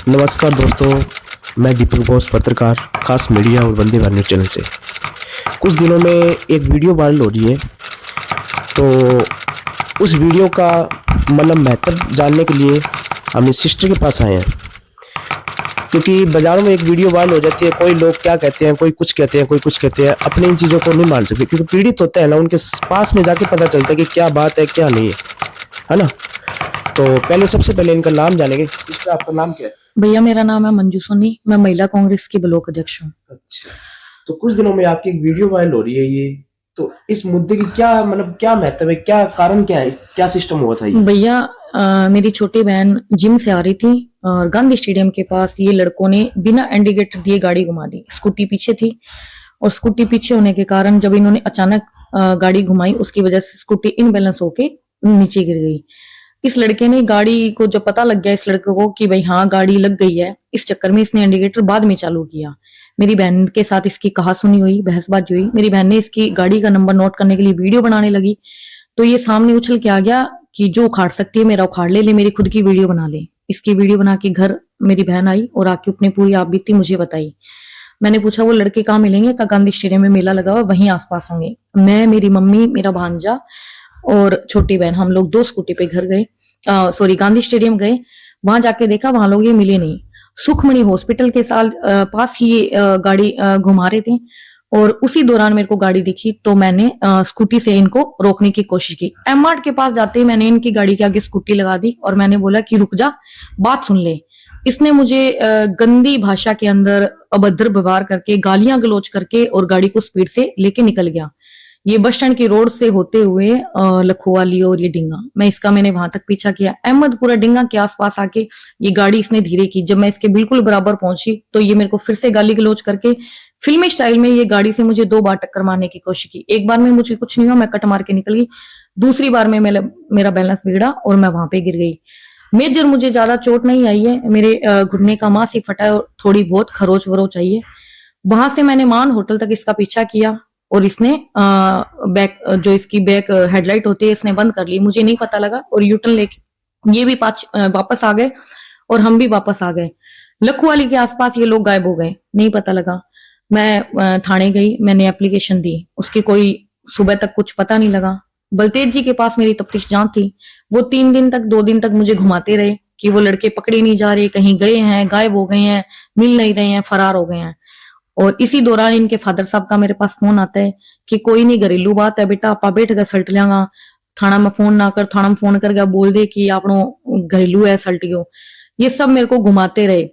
नमस्कार दोस्तों, मैं दीपक बोस पत्रकार खास मीडिया और वंदे भारत न्यूज़ चैनल से। कुछ दिनों में एक वीडियो वायरल हो रही है, तो उस वीडियो का मतलब महत्व जानने के लिए हम इस सिस्टर के पास आए हैं। क्योंकि बाज़ारों में एक वीडियो वायरल हो जाती है, कोई लोग क्या कहते हैं, कोई कुछ कहते हैं, कोई कुछ कहते हैं, अपनी इन चीज़ों को नहीं मान सकते क्योंकि पीड़ित होता है ना, उनके पास में जाके पता चलता है कि क्या बात है क्या नहीं है ना। तो पहले सबसे पहले इनका नाम जानेंगे। सिस्टर, आपका नाम क्या है? भैया मेरा नाम है मंजू सोनी, मैं महिला कांग्रेस की ब्लॉक अध्यक्ष हूँ। अच्छा, तो कुछ दिनों में आपकी एक वीडियो वायरल हो रही है, ये तो इस मुद्दे की क्या मतलब क्या महत्व है, क्या कारण क्या है, क्या सिस्टम हुआ था ये? भैया मेरी छोटी बहन जिम से आ रही थी और गांधी स्टेडियम के पास ये लड़कों ने बिना इंडिकेटर दिए गाड़ी घुमा दी। स्कूटी पीछे थी और स्कूटी पीछे होने के कारण जब इन्होंने अचानक गाड़ी घुमाई, उसकी वजह से स्कूटी इनबैलेंस होके नीचे गिर गई। इस लड़के ने गाड़ी को जब पता लग गया इस लड़के को कि भाई हाँ गाड़ी लग गई है, इस चक्कर में इसने इंडिकेटर बाद में चालू किया। मेरी बहन के साथ इसकी कहासुनी हुई, बहसबाजी हुई। मेरी बहन ने इसकी गाड़ी का नंबर नोट करने के लिए वीडियो बनाने लगी, तो ये सामने उछल के आ गया कि जो उखाड़ सकती है मेरा उखाड़ ले, मेरी खुद की वीडियो बना ले। इसकी वीडियो बना के घर मेरी बहन आई और आके अपनी पूरी आप बीती मुझे बताई। मैंने पूछा वो लड़के कहाँ मिलेंगे? का गांधी स्टेडियम में मेला लगा हुआ, वहीं आसपास होंगे। मैं, मेरी मम्मी, मेरा भांजा और छोटी बहन, हम लोग 2 स्कूटी पे घर गए, सॉरी गांधी स्टेडियम गए। वहां जाके देखा वहां लोग ये मिले नहीं। सुखमणि हॉस्पिटल के पास ही ये गाड़ी घुमा रहे थे और उसी दौरान मेरे को गाड़ी दिखी, तो मैंने स्कूटी से इनको रोकने की कोशिश की। एम मार्ट के पास जाते ही मैंने इनकी गाड़ी के आगे स्कूटी लगा दी और मैंने बोला कि रुक जा, बात सुन ले। इसने मुझे गंदी भाषा के अंदर अभद्र व्यवहार करके, गालियां गलौज करके और गाड़ी को स्पीड से लेके निकल गया। ये बस स्टैंड की रोड से होते हुए लखोवाली और ये डिंगा, मैंने वहां तक पीछा किया। अहमदपुरा डिंगा के आसपास आके ये गाड़ी इसने धीरे की। जब मैं इसके बिल्कुल बराबर पहुंची तो ये मेरे को फिर से गाली गलौज करके फिल्मी स्टाइल में ये गाड़ी से मुझे 2 बार टक्कर मारने की कोशिश की। एक बार में मुझे कुछ नहीं हुआ, मैं कट मार के निकल गई। दूसरी बार में मेरा बैलेंस बिगड़ा और मैं वहां पे गिर गई। मेजर मुझे ज्यादा चोट नहीं आई है, मेरे घुटने का मांस ही फटा है और थोड़ी बहुत खरोच वरोच आई है। वहां से मैंने मान होटल तक इसका पीछा किया और इसने बैक, जो इसकी बैक हेडलाइट होती है, इसने बंद कर ली। मुझे नहीं पता लगा और यूटर्न लेके ये भी वापस आ गए और हम भी वापस आ गए। लखवाली के आसपास ये लोग गायब हो गए, नहीं पता लगा। मैं थाने गई, मैंने एप्लीकेशन दी, उसकी कोई सुबह तक कुछ पता नहीं लगा। बलतेज जी के पास मेरी तफ्तीश जांच थी, वो 2 दिन तक मुझे घुमाते रहे कि वो लड़के पकड़े नहीं जा रहे, कहीं गए हैं, गायब हो गए हैं, मिल नहीं रहे हैं, फरार हो गए हैं। और इसी दौरान इनके फादर साहब का मेरे पास फोन आता है कि कोई नहीं, घरेलू बात है बेटा, आपा बैठ गए सल्ट लियांगा, थाना में फोन ना कर, थाना में फोन कर गया बोल दे कि आपनो घरेलू है सल्ट गयो। ये सब मेरे को घुमाते रहे।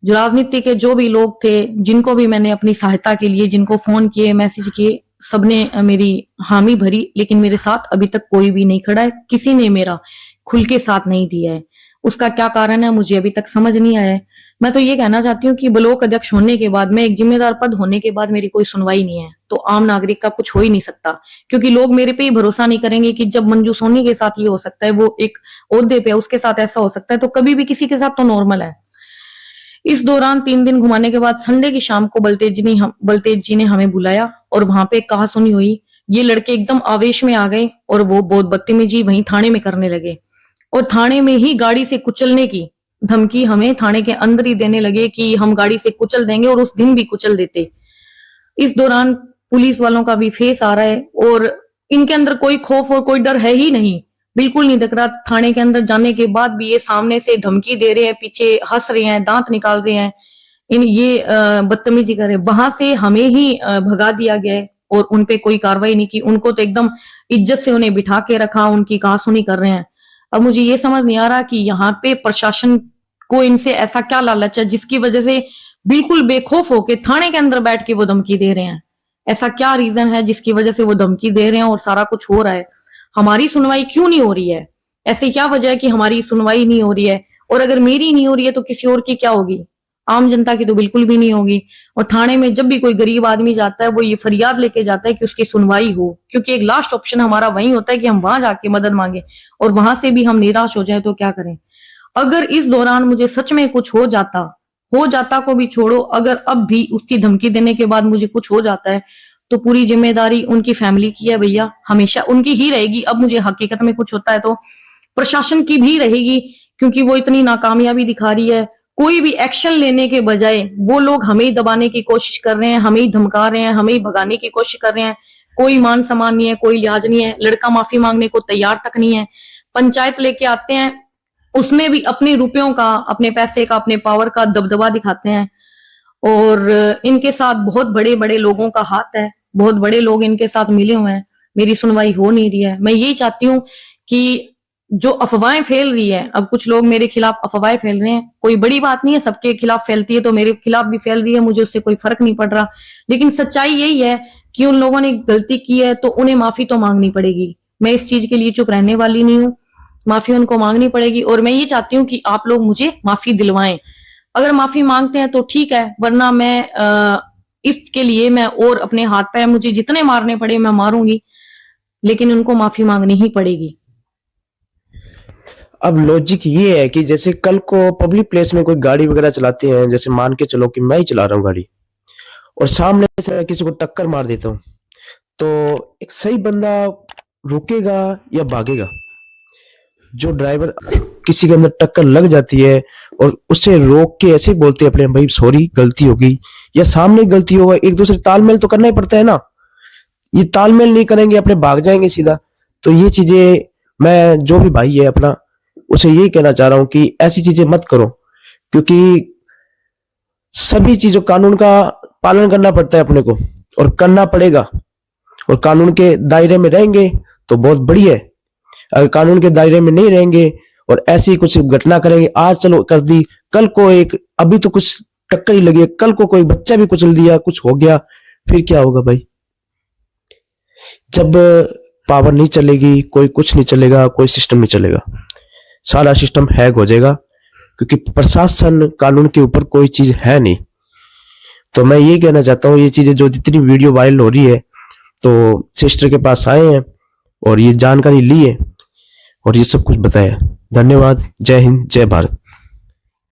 जो राजनीति के जो भी लोग थे, जिनको भी मैंने अपनी सहायता के लिए जिनको फोन किए, मैसेज किए, सबने मेरी हामी भरी, लेकिन मेरे साथ अभी तक कोई भी नहीं खड़ा है। किसी ने मेरा खुल के साथ नहीं दिया है। उसका क्या कारण है मुझे अभी तक समझ नहीं आया है। मैं तो ये कहना चाहती हूँ कि ब्लॉक अध्यक्ष होने के बाद, मैं एक जिम्मेदार पद होने के बाद मेरी कोई सुनवाई नहीं है, तो आम नागरिक का कुछ हो ही नहीं सकता। क्योंकि लोग मेरे पे ही भरोसा नहीं करेंगे कि जब मंजू सोनी के साथ ये हो सकता है, वो एक ओहदे पे उसके साथ ऐसा हो सकता है, तो कभी भी किसी के साथ तो नॉर्मल है। इस दौरान 3 दिन घुमाने के बाद संडे की शाम को बलतेज जी ने हमें बुलाया और वहां पे कहा सुनी हुई। ये लड़के एकदम आवेश में आ गए और वो बहुत बदतमीजी वहीं थाने में करने लगे और थाने में ही गाड़ी से कुचलने की धमकी हमें थाने के अंदर ही देने लगे कि हम गाड़ी से कुचल देंगे, और उस दिन भी कुचल देते। इस दौरान पुलिस वालों का भी फेस आ रहा है और इनके अंदर कोई खौफ और कोई डर है ही नहीं, बिल्कुल नहीं दिख रहा। थाने के अंदर जाने के बाद भी ये सामने से धमकी दे रहे हैं, पीछे हंस रहे हैं, दांत निकाल रहे हैं, ये बदतमीजी कर रहे हैं। वहां से हमें ही भगा दिया गया है और उनपे कोई कार्रवाई नहीं की। उनको तो एकदम इज्जत से उन्हें बिठा के रखा, उनकी कहासुनी कर रहे हैं। अब मुझे ये समझ नहीं आ रहा कि यहाँ पे प्रशासन को इनसे ऐसा क्या लालच है जिसकी वजह से बिल्कुल बेखौफ होके थाने के अंदर बैठ के वो धमकी दे रहे हैं। ऐसा क्या रीजन है जिसकी वजह से वो धमकी दे रहे हैं और सारा कुछ हो रहा है? हमारी सुनवाई क्यों नहीं हो रही है? ऐसी क्या वजह है कि हमारी सुनवाई नहीं हो रही है? और अगर मेरी नहीं हो रही है तो किसी और की क्या होगी? आम जनता की तो बिल्कुल भी नहीं होगी। और थाने में जब भी कोई गरीब आदमी जाता है, वो ये फरियाद लेके जाता है कि उसकी सुनवाई हो, क्योंकि एक लास्ट ऑप्शन हमारा वही होता है कि हम वहां जाके मदद मांगे, और वहां से भी हम निराश हो जाए तो क्या करें? अगर इस दौरान मुझे सच में कुछ हो जाता को भी छोड़ो, अगर अब भी उसकी धमकी देने के बाद मुझे कुछ हो जाता है, तो पूरी जिम्मेदारी उनकी फैमिली की है भैया, हमेशा उनकी ही रहेगी। अब मुझे हकीकत में कुछ होता है तो प्रशासन की भी रहेगी, क्योंकि वो इतनी नाकामयाबी दिखा रही है। कोई भी एक्शन लेने के बजाय वो लोग हमें ही दबाने की कोशिश कर रहे हैं, हमें ही धमका रहे हैं, हमें ही भगाने की कोशिश कर रहे हैं। कोई मान सम्मान नहीं है, कोई लिहाज नहीं है, लड़का माफी मांगने को तैयार तक नहीं है। पंचायत लेके आते हैं, उसमें भी अपने रुपयों का, अपने पैसे का, अपने पावर का दबदबा दिखाते हैं। और इनके साथ बहुत बड़े बड़े लोगों का हाथ है, बहुत बड़े लोग इनके साथ मिले हुए हैं। मेरी सुनवाई हो नहीं रही है। मैं यही चाहती हूँ कि जो अफवाहें फैल रही है, अब कुछ लोग मेरे खिलाफ अफवाहें फैल रहे हैं, कोई बड़ी बात नहीं है, सबके खिलाफ फैलती है तो मेरे खिलाफ भी फैल रही है, मुझे उससे कोई फर्क नहीं पड़ रहा। लेकिन सच्चाई यही है कि उन लोगों ने गलती की है तो उन्हें माफी तो मांगनी पड़ेगी। मैं इस चीज के लिए चुप रहने वाली नहीं हूँ, माफी उनको मांगनी पड़ेगी। और मैं ये चाहती हूँ कि आप लोग मुझे माफी दिलवाएं। अगर माफी मांगते हैं तो ठीक है, वरना मैं इसके लिए मैं और अपने हाथ पैर मुझे जितने मारने पड़े मैं मारूंगी, लेकिन उनको माफी मांगनी ही पड़ेगी। अब लॉजिक ये है कि जैसे कल को पब्लिक प्लेस में कोई गाड़ी वगैरह चलाते हैं, जैसे मान के चलो कि मैं ही चला रहा हूँ गाड़ी और सामने से मैं किसी को टक्कर मार देता हूँ, तो एक सही बंदा रुकेगा या भागेगा? जो ड्राइवर किसी के अंदर टक्कर लग जाती है और उसे रोक के ऐसे बोलते हैं अपने, भाई सॉरी गलती हो गई, या सामने गलती होगा, एक दूसरे तालमेल तो करना ही पड़ता है ना। ये तालमेल नहीं करेंगे, अपने भाग जाएंगे सीधा। तो ये चीजें मैं जो भी भाई है अपना उसे यही कहना चाह रहा हूं कि ऐसी चीजें मत करो, क्योंकि सभी चीजों कानून का पालन करना पड़ता है अपने को और करना पड़ेगा। और कानून के दायरे में रहेंगे तो बहुत बढ़िया है, अगर कानून के दायरे में नहीं रहेंगे और ऐसी कुछ घटना करेंगे, आज चलो कर दी, कल को एक अभी तो कुछ टक्कर ही लगी है, कल को कोई बच्चा भी कुचल दिया, कुछ हो गया, फिर क्या होगा भाई? जब पावर नहीं चलेगी, कोई कुछ नहीं चलेगा, कोई सिस्टम नहीं चलेगा, सारा सिस्टम हैक हो जाएगा, क्योंकि प्रशासन कानून के ऊपर कोई चीज है नहीं। तो मैं ये कहना चाहता हूँ, ये चीजें जो जितनी वीडियो वायरल हो रही है, तो सिस्टर के पास आए हैं और ये जानकारी ली है और ये सब कुछ बताया। धन्यवाद। जय हिंद, जय भारत।